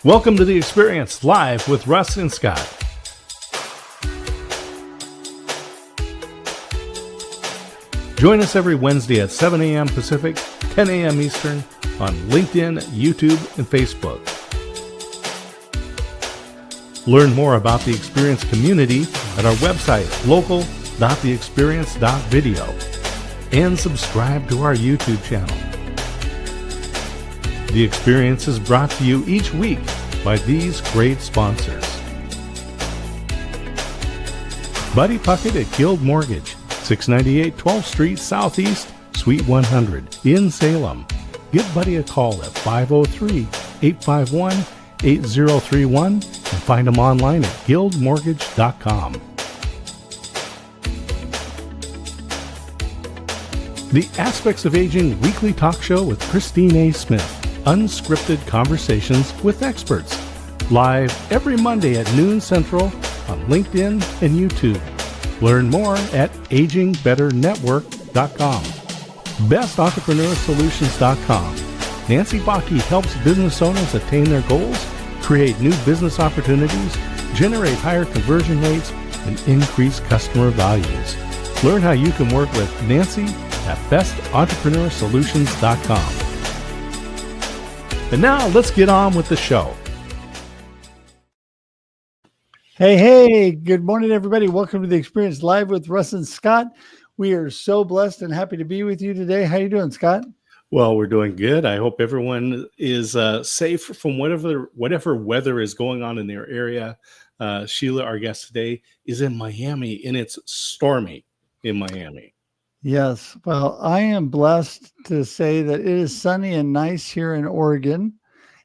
Welcome to The Experience, live with Russ and Scott. Join us every Wednesday at 7 a.m. Pacific, 10 a.m. Eastern on LinkedIn, YouTube, and Facebook. Learn more about the Experience community at our website, local.theexperience.video, and subscribe to our YouTube channel. The Experience is brought to you each week by these great sponsors. Buddy Puckett at Guild Mortgage, 698 12th Street Southeast, Suite 100 in Salem. Give Buddy a call at 503-851-8031 and find him online at guildmortgage.com. The Aspects of Aging weekly talk show with Christine A. Smith. Unscripted conversations with experts. Live every Monday at noon Central on LinkedIn and YouTube. Learn more at agingbetternetwork.com. BestEntrepreneurSolutions.com. Nancy Bakke helps business owners attain their goals, create new business opportunities, generate higher conversion rates, and increase customer values. Learn how you can work with Nancy at BestEntrepreneurSolutions.com. And now let's get on with the show. Hey, good morning, everybody. Welcome to The Experience Live with Russ and Scott. We are so blessed and happy to be with you today. How you doing, Scott? Well, we're doing good. I hope everyone is safe from whatever weather is going on in their area. Sheila, our guest today, is in Miami, and it's stormy in Miami. Yes. Well, I am blessed to say that it is sunny and nice here in Oregon.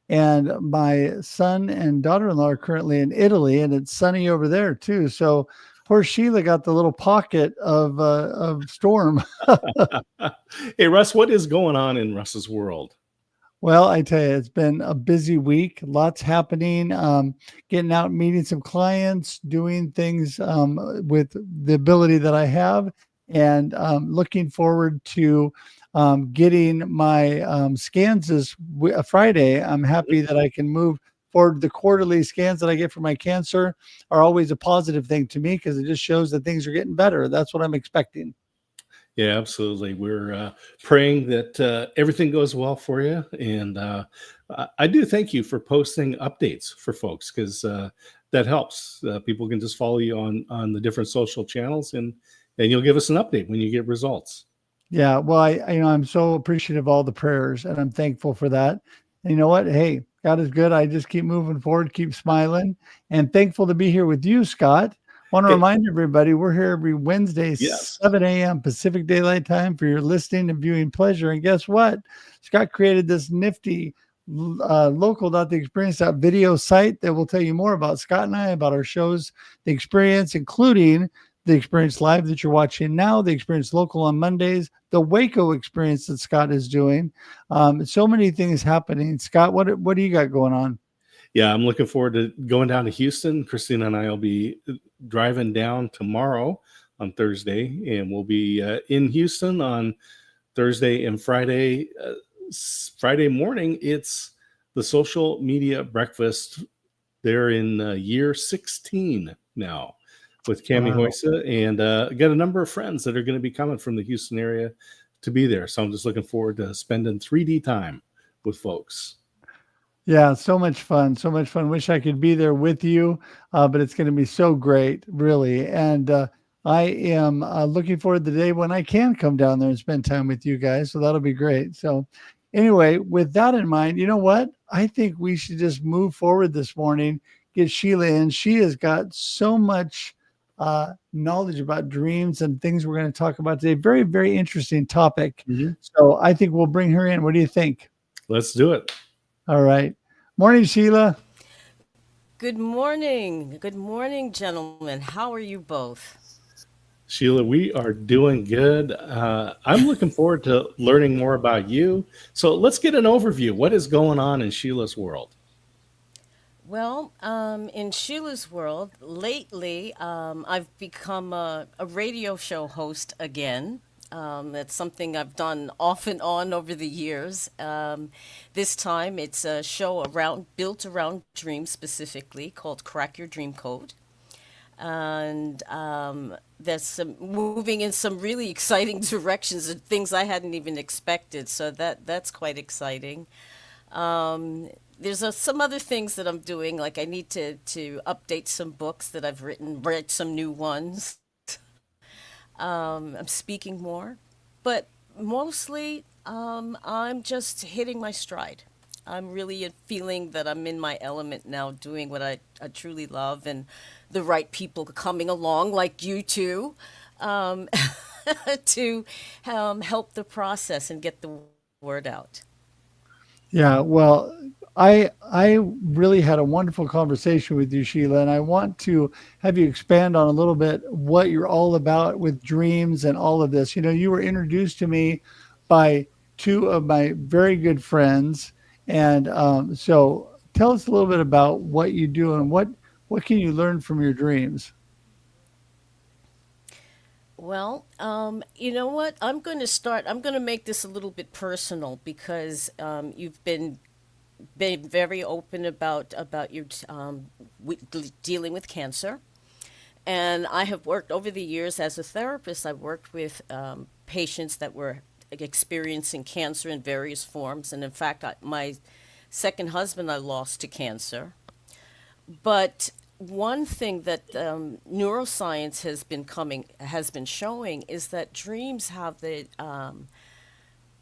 And my son and daughter-in-law are currently in Italy, and it's sunny over there too. So poor Sheila got the little pocket of storm. Hey, Russ, what is going on in Russ's world? Well, I tell you, it's been a busy week. Lots happening. Getting out, meeting some clients, doing things with the ability that I have, and looking forward to getting my scans this Friday. I'm happy that I can move forward. The quarterly scans that I get for my cancer are always a positive thing to me because it just shows that things are getting better. That's what I'm expecting. Yeah, absolutely. We're praying that everything goes well for you. And I do thank you for posting updates for folks because that helps. People can just follow you on the different social channels and you'll give us an update when you get results. Yeah, well, I'm so appreciative of all the prayers, and I'm thankful for that. And you know what? Hey, God is good. I just keep moving forward, keep smiling, and thankful to be here with you, Scott. Want to remind everybody, we're here every Wednesday, 7 a.m. Pacific Daylight Time for your listening and viewing pleasure. And guess what? Scott created this nifty local.theexperience.video site that will tell you more about Scott and I, about our shows, The Experience, including The Experience Live that you're watching now, The Experience Local on Mondays, the Waco Experience that Scott is doing. So many things happening. Scott, what do you got going on? Yeah, I'm looking forward to going down to Houston. Christina and I will be driving down tomorrow on Thursday, and we'll be in Houston on Thursday and Friday. Friday morning, it's the social media breakfast. They're in year 16 now with Cami Hoysa, and got a number of friends that are going to be coming from the Houston area to be there. So I'm just looking forward to spending 3D time with folks. Yeah, so much fun. So much fun. Wish I could be there with you, but it's going to be so great, really. And I am looking forward to the day when I can come down there and spend time with you guys. So that'll be great. So anyway, with that in mind, you know what? I think we should just move forward this morning, get Sheila in. She has got so much knowledge about dreams and things we're going to talk about today. Very, very interesting topic. Mm-hmm. So I think we'll bring her in. What do you think? Let's do it. All right. Morning, Sheila. Good morning. Good morning, gentlemen. How are you both? Sheila, we are doing good. I'm looking forward to learning more about you. So let's get an overview. What is going on in Sheila's world? Well, in Sheila's world, lately, I've become a radio show host again. That's something I've done off and on over the years. This time it's a show built around dreams specifically called Crack Your Dream Code. And there's some moving in some really exciting directions and things I hadn't even expected. So that's quite exciting. There's some other things that I'm doing, like I need to update some books that I've written, write some new ones. I'm speaking more, but mostly I'm just hitting my stride. I'm really feeling that I'm in my element now, doing what I truly love, and the right people coming along, like you two, um, to help the process and get the word out. Yeah, well, I really had a wonderful conversation with you, Sheila, and I want to have you expand on a little bit what you're all about with dreams and all of this. You know, you were introduced to me by two of my very good friends, and so tell us a little bit about what you do and what can you learn from your dreams. Well, you know what? I'm going to make this a little bit personal because you've been very open about your dealing with cancer. And I have worked over the years as a therapist. I've worked with patients that were experiencing cancer in various forms. And in fact, my second husband I lost to cancer. But one thing that neuroscience has been showing is that dreams have the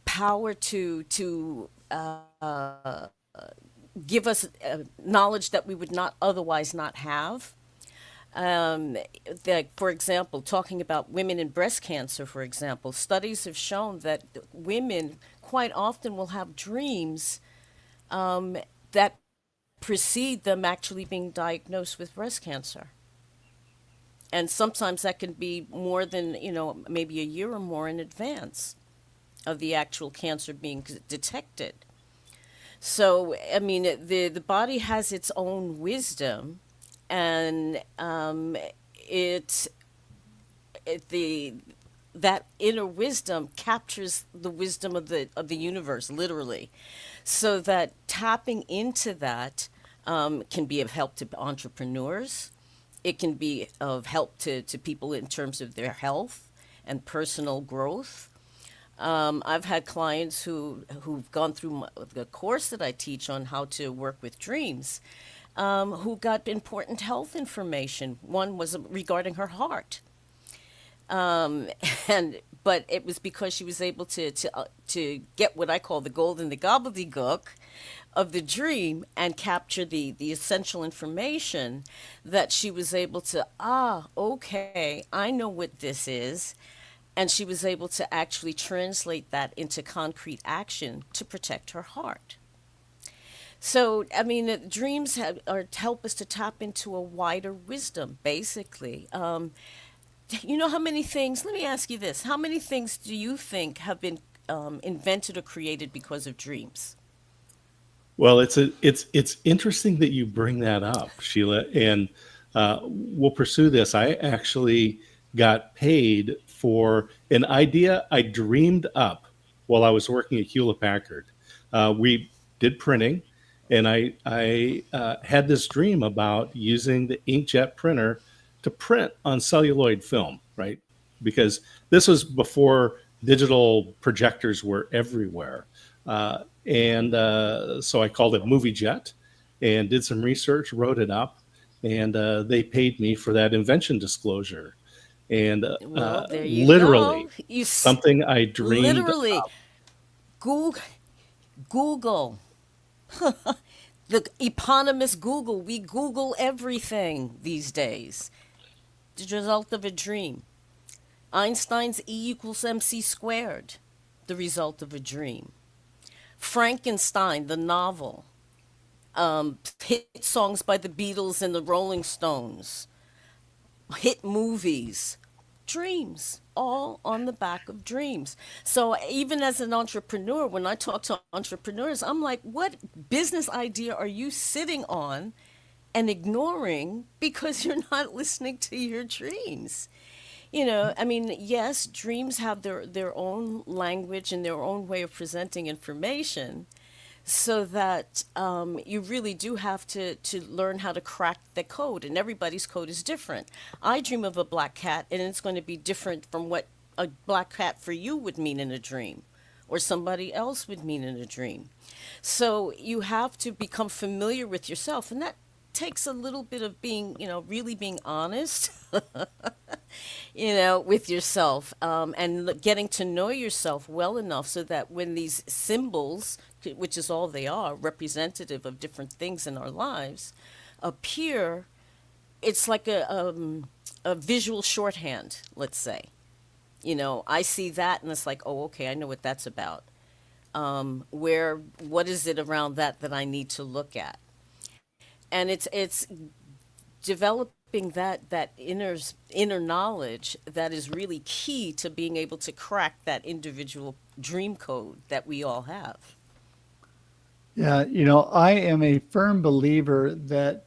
power to give us knowledge that we would not otherwise not have. Um, for example, talking about women in breast cancer, for example, studies have shown that women quite often will have dreams that precede them actually being diagnosed with breast cancer. And sometimes that can be more than, maybe a year or more in advance of the actual cancer being detected. So, I mean, the body has its own wisdom, and it, the that inner wisdom captures the wisdom of the universe, literally. So that tapping into that can be of help to entrepreneurs. It can be of help to people in terms of their health and personal growth. I've had clients who've gone through the course that I teach on how to work with dreams, who got important health information. One was regarding her heart, um, and but it was because she was able to get what I call the gold in the gobbledygook of the dream and capture the essential information that she was able to, okay, I know what this is. And she was able to actually translate that into concrete action to protect her heart. So, I mean, dreams help us to tap into a wider wisdom, basically. You know how many things, let me ask you this, how many things do you think have been invented or created because of dreams? Well, it's interesting that you bring that up, Sheila, and we'll pursue this. I actually got paid for an idea I dreamed up while I was working at Hewlett Packard. We did printing, and I had this dream about using the inkjet printer to print on celluloid film, right? Because this was before digital projectors were everywhere. And so I called it Movie Jet and did some research, wrote it up, and they paid me for that invention disclosure. And Well, there you go. literally something I dreamed Literally, up. Google, Google, the eponymous Google. We Google everything these days. The result of a dream. Einstein's E equals MC squared. The result of a dream. Frankenstein, the novel. Hit songs by the Beatles and the Rolling Stones. Hit movies. Dreams, all on the back of dreams. So even as an entrepreneur, when I talk to entrepreneurs, I'm like, what business idea are you sitting on and ignoring because you're not listening to your dreams? I mean, yes, dreams have their own language and their own way of presenting information, so that you really do have to learn how to crack the code, and everybody's code is different. I dream of a black cat, and it's going to be different from what a black cat for you would mean in a dream, or somebody else would mean in a dream. So you have to become familiar with yourself, and that takes a little bit of being, really being honest, with yourself, and getting to know yourself well enough so that when these symbols, which is all they are, representative of different things in our lives, appear, it's like a visual shorthand, let's say. I see that and it's like, oh, okay, I know what that's about. What is it around that I need to look at? And it's developing that inner knowledge that is really key to being able to crack that individual dream code that we all have. Yeah, I am a firm believer that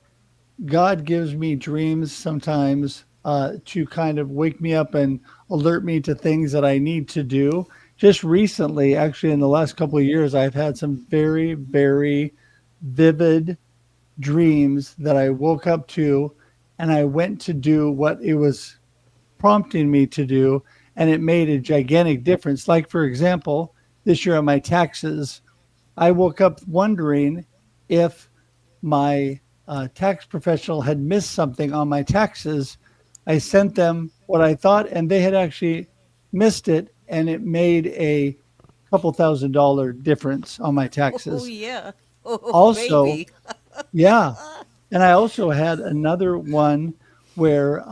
God gives me dreams sometimes to kind of wake me up and alert me to things that I need to do. Just recently, actually, in the last couple of years, I've had some very, very vivid dreams that I woke up to, and I went to do what it was prompting me to do, and it made a gigantic difference. Like, for example, this year on my taxes, I woke up wondering if my tax professional had missed something on my taxes. I sent them what I thought, and they had actually missed it, and it made a couple $1,000 difference on my Oh taxes. yeah. Oh Also, baby. yeah, and I also had another one where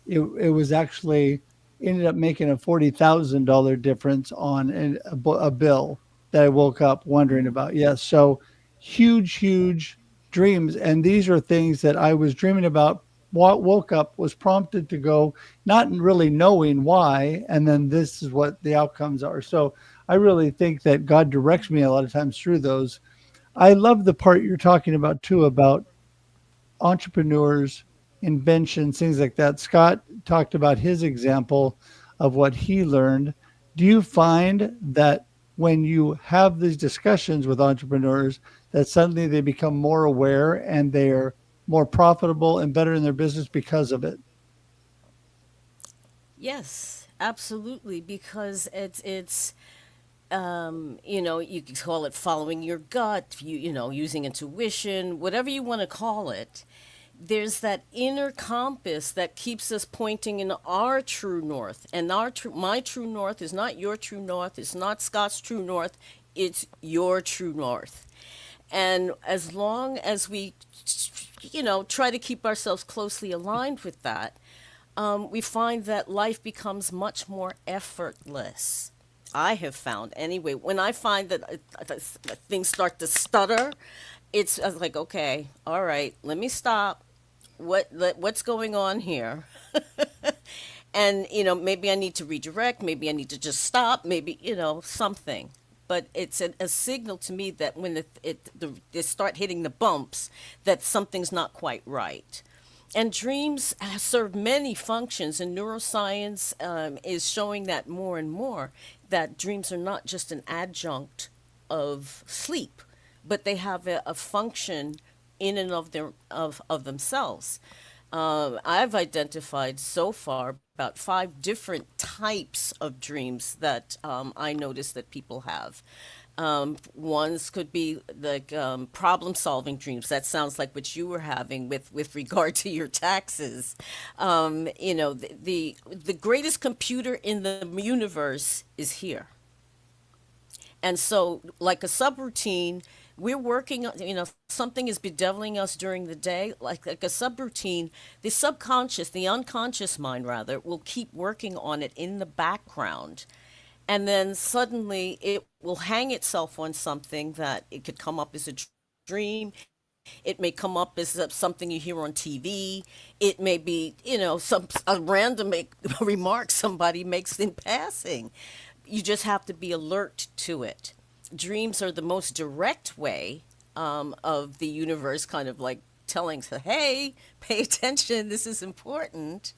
it was actually ended up making a $40,000 difference on a bill that I woke up wondering about. Yes, so huge, huge dreams, and these are things that I was dreaming about. Woke up, was prompted to go, not really knowing why, and then this is what the outcomes are. So I really think that God directs me a lot of times through those. I love the part you're talking about too, about entrepreneurs, inventions, things like that. Scott talked about his example of what he learned. Do you find that when you have these discussions with entrepreneurs, that suddenly they become more aware and they're more profitable and better in their business because of it? Yes, absolutely, because it's you could call it following your gut, using intuition, whatever you want to call it. There's that inner compass that keeps us pointing in our true north, and my true north is not your true north. It's not Scott's true north. It's your true north. And as long as we, try to keep ourselves closely aligned with that, we find that life becomes much more effortless. I have found anyway. When I find that things start to stutter, I was like, okay, all right, let me stop. What's going on here? And maybe I need to redirect. Maybe I need to just stop. Maybe something. But it's a signal to me that when they start hitting the bumps, that something's not quite right. And dreams serve many functions, and neuroscience is showing that more and more, that dreams are not just an adjunct of sleep, but they have a function in and of themselves. I've identified so far about 5 different types of dreams that I notice that people have. Ones could be like problem solving dreams. That sounds like what you were having with regard to your taxes. The greatest computer in the universe is here. And so, like a subroutine, we're working on, something is bedeviling us during the day, like a subroutine. The subconscious, the unconscious mind, rather, will keep working on it in the background. And then suddenly it will hang itself on something that it could come up as a dream. It may come up as something you hear on TV. It may be, a random remark somebody makes in passing. You just have to be alert to it. Dreams are the most direct way of the universe kind of like telling us, hey, pay attention, this is important.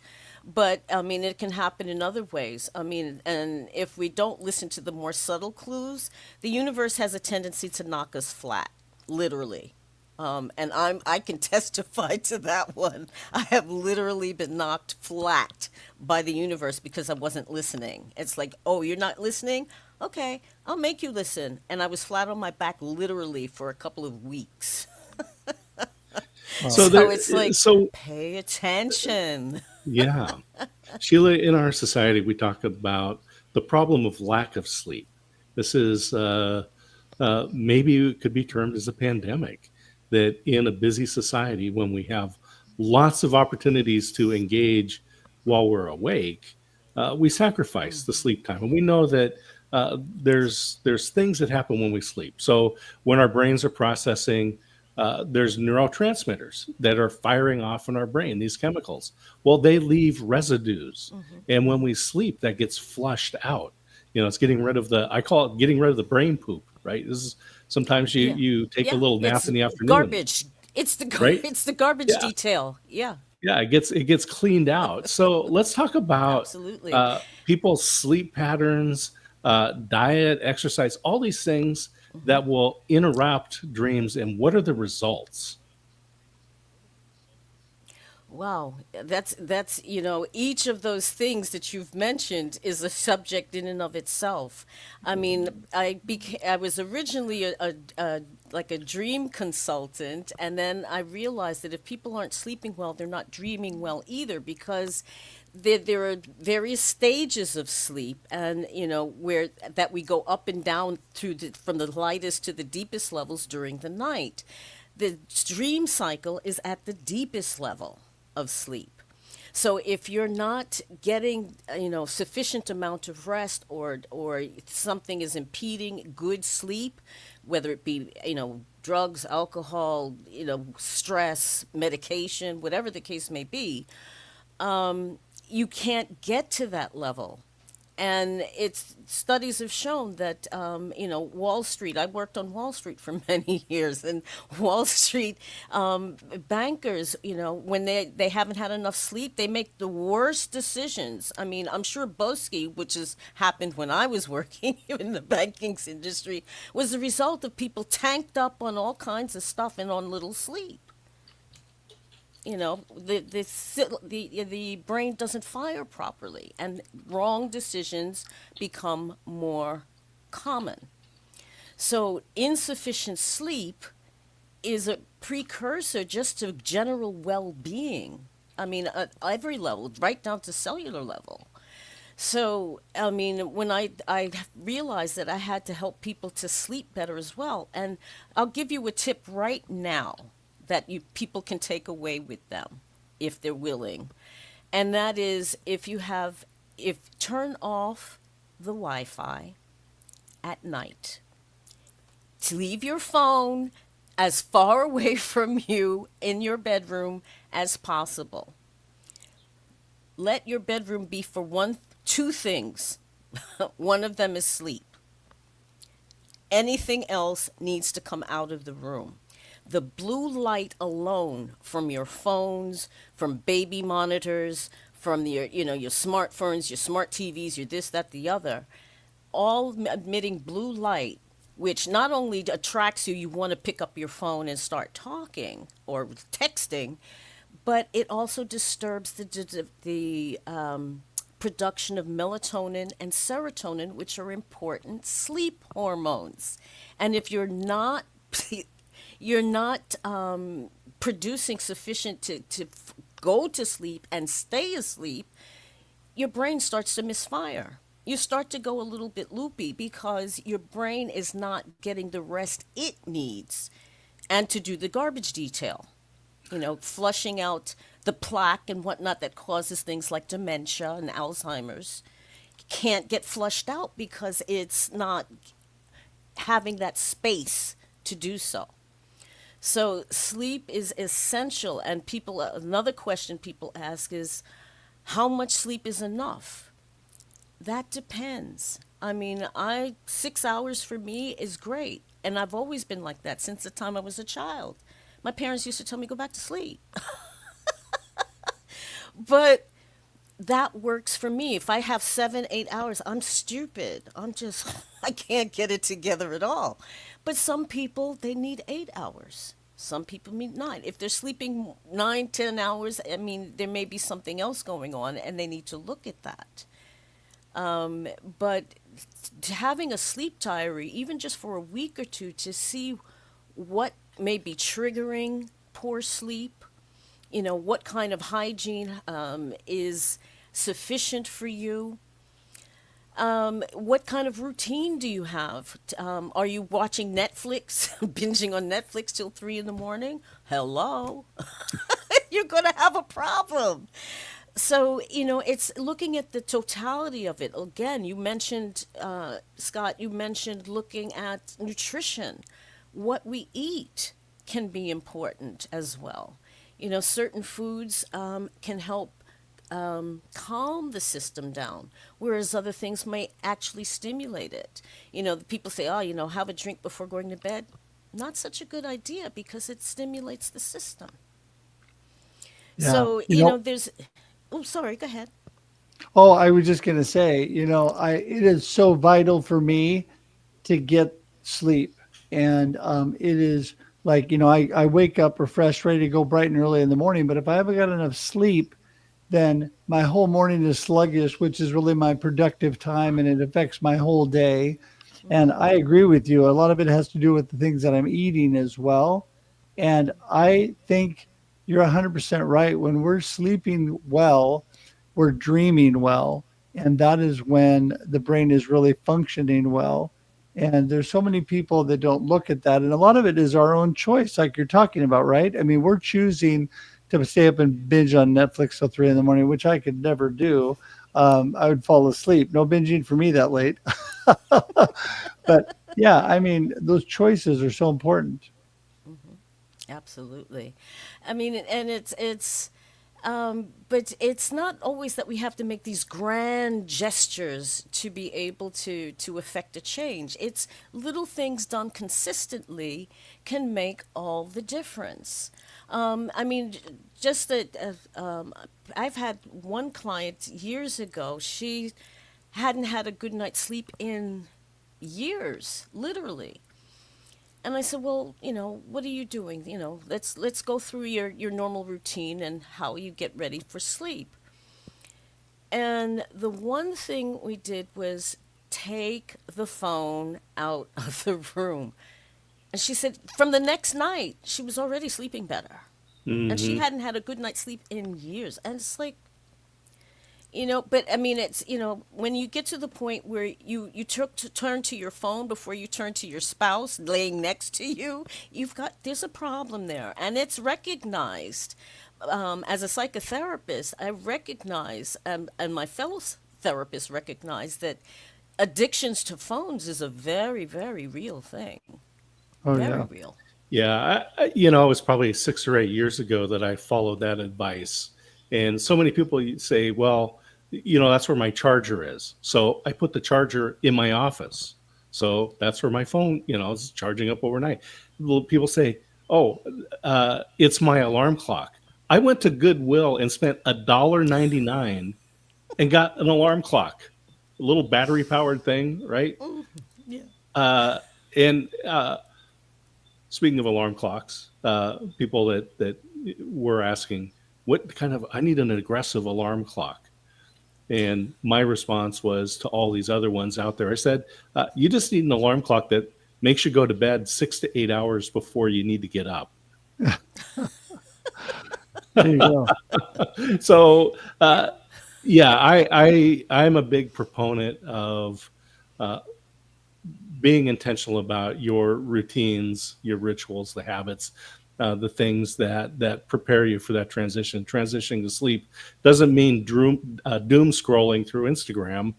But I mean, it can happen in other ways. I mean, and if we don't listen to the more subtle clues, the universe has a tendency to knock us flat, literally. And I can testify to that one. I have literally been knocked flat by the universe because I wasn't listening. It's like, oh, you're not listening? Okay, I'll make you listen. And I was flat on my back literally for a couple of weeks. Wow. So So there, it's like, so pay attention. yeah, Sheila, in our society, we talk about the problem of lack of sleep. This is maybe it could be termed as a pandemic. That in a busy society, when we have lots of opportunities to engage while we're awake, we sacrifice the sleep time, and we know that there's things that happen when we sleep. So when our brains are processing, there's neurotransmitters that are firing off in our brain. These chemicals, well, they leave residues, and when we sleep, that gets flushed out. It's getting rid of the, I call it getting rid of the brain poop. Right? This is sometimes you Yeah. you take a Yeah. little nap It's in the afternoon, garbage. right? It's the garbage Yeah, detail. Yeah, yeah, it gets cleaned out. So let's talk about absolutely. people's sleep patterns, diet, exercise, all these things that will interrupt dreams, and what are the results? Wow, that's each of those things that you've mentioned is a subject in and of itself. I mean, I was originally a like a dream consultant, and then I realized that if people aren't sleeping well, they're not dreaming well either, because there are various stages of sleep, and where that we go up and down from the lightest to the deepest levels during the night. The dream cycle is at the deepest level of sleep. So if you're not getting, sufficient amount of rest, or something is impeding good sleep, whether it be, drugs, alcohol, stress, medication, whatever the case may be, you can't get to that level. And it's studies have shown that Wall Street. I worked on Wall Street for many years, and Wall Street bankers, when they haven't had enough sleep, they make the worst decisions. I mean, I'm sure Boski, which has happened when I was working in the banking industry, was the result of people tanked up on all kinds of stuff and on little sleep. The brain doesn't fire properly, and wrong decisions become more common. So insufficient sleep is a precursor just to general well-being. I mean, at every level, right down to cellular level. So, I mean, when I realized that I had to help people to sleep better as well, and I'll give you a tip right now that you people can take away with them if they're willing, and that is, if turn off the Wi-Fi at night, to leave your phone as far away from you in your bedroom as possible. Let your bedroom be for two things. One of them is sleep. Anything else needs to come out of the room. The blue light alone from your phones, from baby monitors, from your smartphones, your smart TVs, your this, that, the other, all emitting blue light, which not only attracts you, you want to pick up your phone and start talking or texting, but it also disturbs the production of melatonin and serotonin, which are important sleep hormones. And if you're not producing sufficient to go to sleep and stay asleep, your brain starts to misfire. You start to go a little bit loopy because your brain is not getting the rest it needs, and to do the garbage detail, flushing out the plaque and whatnot that causes things like dementia and Alzheimer's. Can't get flushed out because it's not having that space to do so. So sleep is essential, and another question people ask is, how much sleep is enough? That depends. I mean, 6 hours for me is great, and I've always been like that since the time I was a child. My parents used to tell me, go back to sleep. But that works for me. If I have 7, 8 hours, I'm stupid. I can't get it together at all. But some people, they need 8 hours. Some people need nine. If they're sleeping 9, 10 hours, I mean, there may be something else going on and they need to look at that. But having a sleep diary, even just for a week or two, to see what may be triggering poor sleep, what kind of hygiene is sufficient for you. What kind of routine do you have? Are you watching Netflix, binging on Netflix till 3 in the morning? Hello, you're going to have a problem. So, it's looking at the totality of it. Again, you mentioned, Scott, you mentioned looking at nutrition. What we eat can be important as well. Certain foods can help calm the system down, whereas other things may actually stimulate it. People say, oh, have a drink before going to bed. Not such a good idea because it stimulates the system. Yeah. So, there's, oh, sorry, go ahead. Oh, I was just going to say, it is so vital for me to get sleep. And it is like, I wake up refreshed, ready to go bright and early in the morning. But if I haven't got enough sleep, then my whole morning is sluggish, which is really my productive time, and it affects my whole day. And I agree with you. A lot of it has to do with the things that I'm eating as well. And I think you're 100% right. When we're sleeping well, we're dreaming well. And that is when the brain is really functioning well. And there's so many people that don't look at that. And a lot of it is our own choice, like you're talking about, right? I mean, we're choosing to stay up and binge on Netflix till 3 in the morning, which I could never do. I would fall asleep. No binging for me that late. But yeah, I mean, those choices are so important. Absolutely. I mean, and but it's not always that we have to make these grand gestures to be able to affect a change. It's little things done consistently can make all the difference. I mean, just that I've had one client years ago. She hadn't had a good night's sleep in years, literally. And I said, well, what are you doing? Let's go through your normal routine and how you get ready for sleep. And the one thing we did was take the phone out of the room. And she said from the next night, she was already sleeping better. And she hadn't had a good night's sleep in years. And it's like, but I mean, it's, when you get to the point where you took to turn to your phone before you turn to your spouse laying next to you, there's a problem there. And it's recognized. As a psychotherapist, I recognize, and my fellow therapists recognize that addictions to phones is a very, very real thing. Oh, Very yeah. real. Yeah, it was probably 6 or 8 years ago that I followed that advice. And so many people say, well, that's where my charger is. So I put the charger in my office. So that's where my phone, is charging up overnight. People say, oh, it's my alarm clock. I went to Goodwill and spent $1.99 and got an alarm clock, a little battery powered thing, right? Yeah. And speaking of alarm clocks, people that were asking, I need an aggressive alarm clock. And my response was to all these other ones out there. I said, you just need an alarm clock that makes you go to bed 6 to 8 hours before you need to get up. There you go. So, yeah, I'm a big proponent of being intentional about your routines, your rituals, the habits, the things that prepare you for that transition. Transitioning to sleep doesn't mean doom scrolling through Instagram,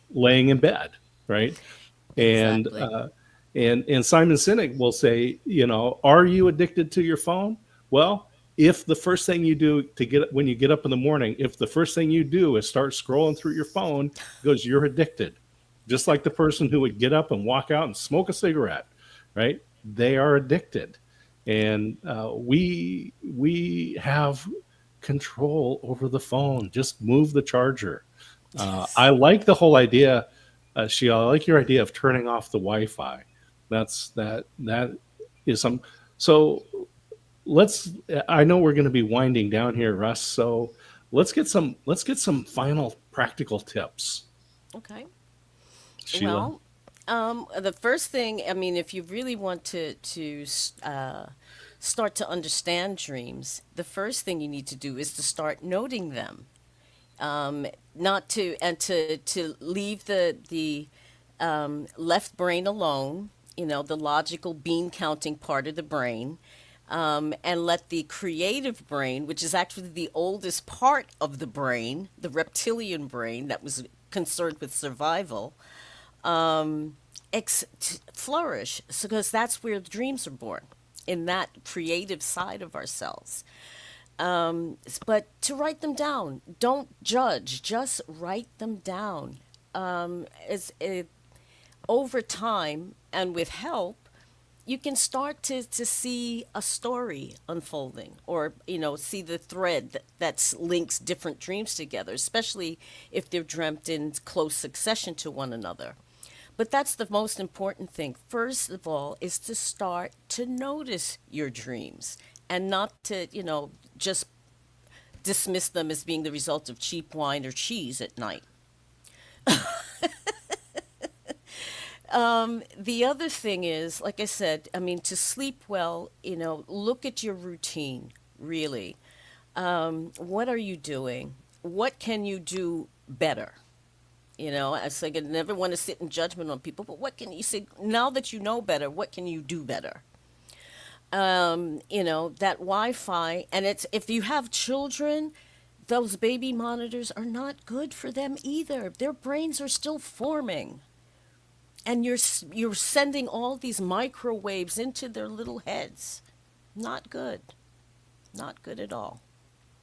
laying in bed, right? And Exactly. and Simon Sinek will say, are you addicted to your phone? Well, if the first thing you do when you get up in the morning, if the first thing you do is start scrolling through your phone, he goes, you're addicted. Just like the person who would get up and walk out and smoke a cigarette, right? They are addicted. And we have control over the phone. Just move the charger. I like the whole idea, Sheila. I like your idea of turning off the Wi-Fi. That is some. So let's. I know we're going to be winding down here, Russ. So let's get some final practical tips, Okay. Sheila. Well, the first thing, I mean, if you really want start to understand dreams, the first thing you need to do is to start noting them. Not to and to leave the left brain alone. You know, the logical bean counting part of the brain, and let the creative brain, which is actually the oldest part of the brain, the reptilian brain that was concerned with survival, flourish, because that's where the dreams are born, in that creative side of ourselves. But to write them down, don't judge, just write them down. Over time and with help, you can start to see a story unfolding, or see the thread that links different dreams together, especially if they're dreamt in close succession to one another. But that's the most important thing. First of all, is to start to notice your dreams, and not to, just dismiss them as being the result of cheap wine or cheese at night. The other thing is, like I said, I mean, to sleep well, look at your routine, really. What are you doing? What can you do better? I say, I never want to sit in judgment on people, but what can you say now that you know better? What can you do better? That Wi-Fi, and if you have children, those baby monitors are not good for them either. Their brains are still forming, and you're sending all these microwaves into their little heads. Not good. Not good at all.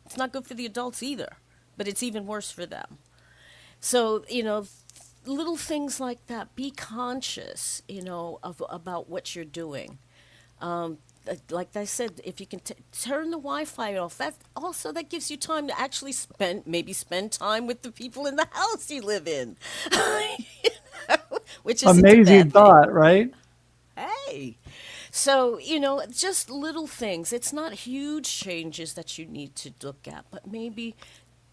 It's not good for the adults either, but it's even worse for them. So, little things like that. Be conscious, about what you're doing. Like I said, if you can turn the Wi-Fi off, that gives you time to actually spend time with the people in the house you live in, which isn't a Amazing bad thing. thought, right? Hey. So, just little things. It's not huge changes that you need to look at, but maybe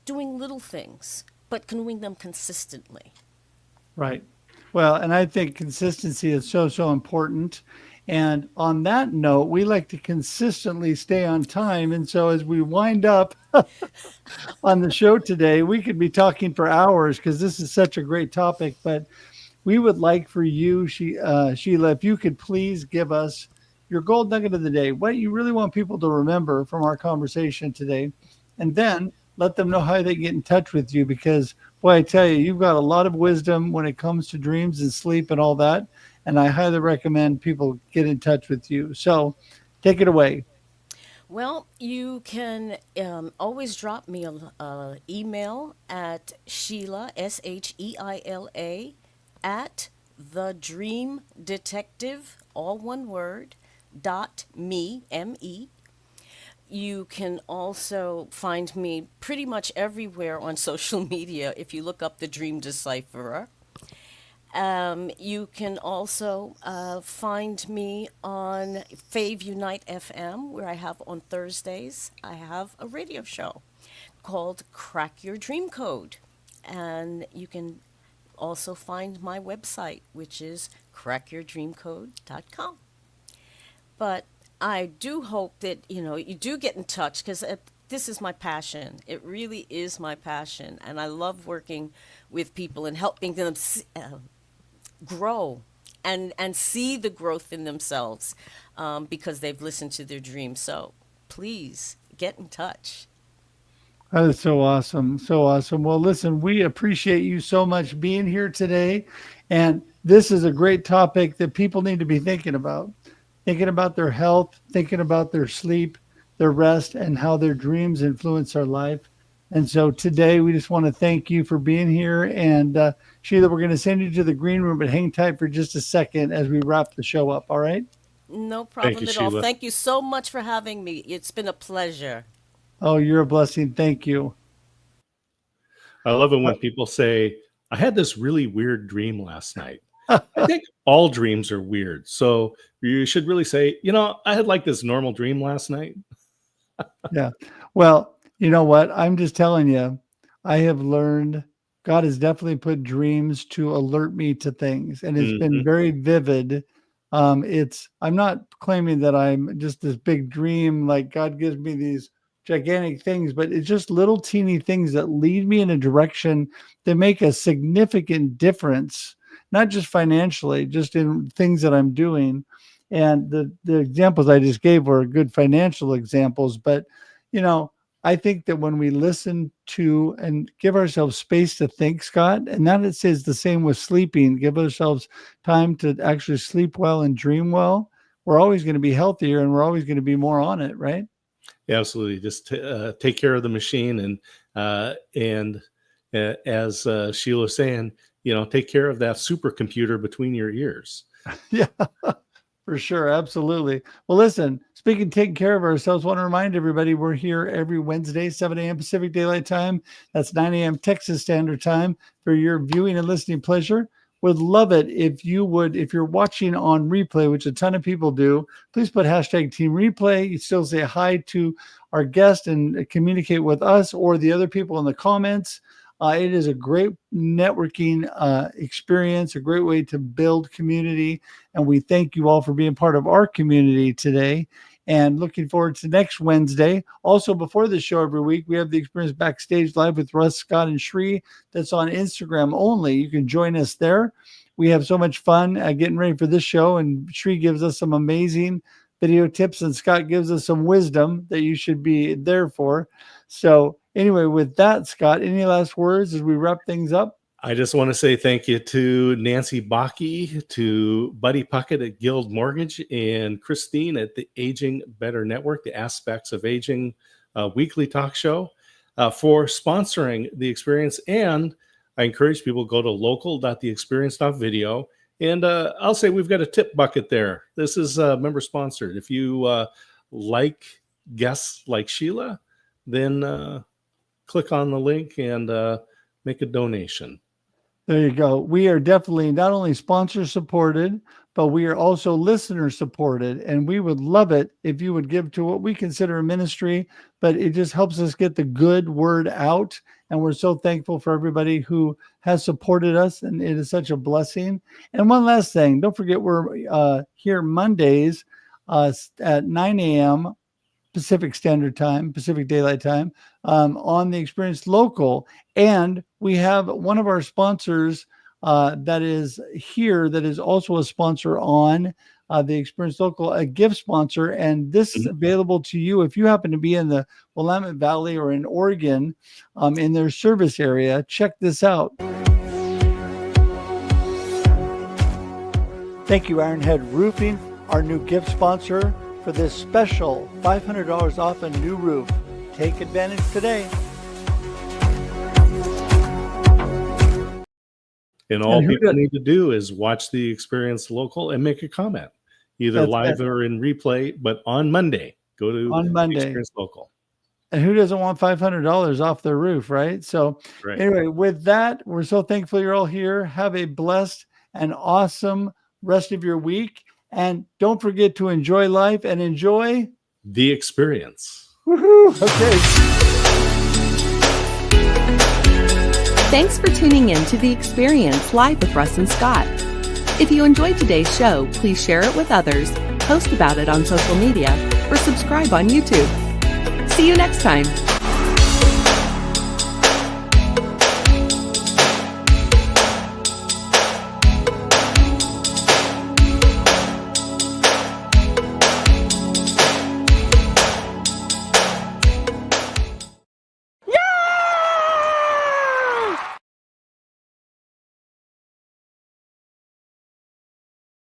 doing little things, but doing them consistently. Right. Well, and I think consistency is so, so important. And on that note, we like to consistently stay on time. And so as we wind up on the show today, we could be talking for hours because this is such a great topic. But we would like for you, Sheila, if you could please give us your gold nugget of the day, what you really want people to remember from our conversation today, and then let them know how they get in touch with you. Because, boy, I tell you, you've got a lot of wisdom when it comes to dreams and sleep and all that. And I highly recommend people get in touch with you. So take it away. Well, you can always drop me an email at Sheila, Sheila, at the Dream Detective, all one word, .me, M-E. You can also find me pretty much everywhere on social media if you look up the Dream Decipherer. You can also find me on Fave Unite FM, where I have on Thursdays, I have a radio show called Crack Your Dream Code. And you can also find my website, which is crackyourdreamcode.com. But I do hope that, you do get in touch, because this is my passion. It really is my passion. And I love working with people and helping them grow and see the growth in themselves, because they've listened to their dreams. So please get in touch. That is so awesome. So awesome. Well, listen, we appreciate you so much being here today. And this is a great topic that people need to be thinking about their health, thinking about their sleep, their rest, and how their dreams influence our life. And so today we just want to thank you for being here. And Sheila, we're going to send you to the green room, but hang tight for just a second as we wrap the show up. All right? No Thank problem you, at all. Sheila. Thank you so much for having me. It's been a pleasure. Oh, you're a blessing. Thank you. I love it when people say, I had this really weird dream last night. I think all dreams are weird. So you should really say, I had like this normal dream last night. Yeah. Well, you know what? I'm just telling you, I have learned God has definitely put dreams to alert me to things, and it's been very vivid. I'm not claiming that I'm just this big dream, like God gives me these gigantic things, but it's just little teeny things that lead me in a direction that make a significant difference, not just financially, just in things that I'm doing. And the examples I just gave were good financial examples, but I think that when we listen to and give ourselves space to think, Scott, and that it says the same with sleeping, give ourselves time to actually sleep well and dream well, we're always going to be healthier and we're always going to be more on it, right? Yeah, absolutely. Just take care of the machine, and as Sheila was saying, take care of that supercomputer between your ears. Yeah. For sure. Absolutely. Well, listen, speaking of taking care of ourselves, want to remind everybody we're here every Wednesday, 7 a.m. Pacific Daylight Time. That's 9 a.m. Texas Standard Time for your viewing and listening pleasure. Would love it if you're watching on replay, which a ton of people do, please put hashtag Team Replay. You still say hi to our guest and communicate with us or the other people in the comments. It is a great networking experience, a great way to build community. And we thank you all for being part of our community today and looking forward to next Wednesday. Also, before the show every week, we have the Experience Backstage Live with Russ, Scott, and Shree. That's on Instagram only. You can join us there. We have so much fun getting ready for this show, and Shree gives us some amazing video tips, and Scott gives us some wisdom that you should be there for. So anyway, with that, Scott, any last words as we wrap things up? I just want to say thank you to Nancy Bakke, to Buddy Puckett at Guild Mortgage, and Christine at the Aging Better Network, the Aspects of Aging weekly talk show, for sponsoring the experience. And I encourage people to go to local.theexperience.video. And I'll say we've got a tip bucket there. This is member sponsored. If you like guests like Sheila, then click on the link and make a donation. There you go. We are definitely not only sponsor supported, but we are also listener supported. And we would love it if you would give to what we consider a ministry, but it just helps us get the good word out. And we're so thankful for everybody who has supported us. And it is such a blessing. And one last thing, don't forget we're here Mondays at 9 a.m. Pacific Standard Time, Pacific Daylight Time, on the Experience Local. And we have one of our sponsors that is here that is also a sponsor on the Experience Local, a gift sponsor. And this is available to you if you happen to be in the Willamette Valley or in Oregon in their service area. Check this out. Thank you, Ironhead Roofing, our new gift sponsor, for this special $500 off a new roof. Take advantage today. And all people need to do is watch the Experience Local and make a comment, either live or in replay. But on Monday, go to the Experience Local. And who doesn't want $500 off their roof, right? So anyway, with that, we're so thankful you're all here. Have a blessed and awesome rest of your week. And don't forget to enjoy life and enjoy the experience. Woohoo! Okay. Thanks for tuning in to The Experience live with Russ and Scott. If you enjoyed today's show, please share it with others, post about it on social media, or subscribe on YouTube. See you next time.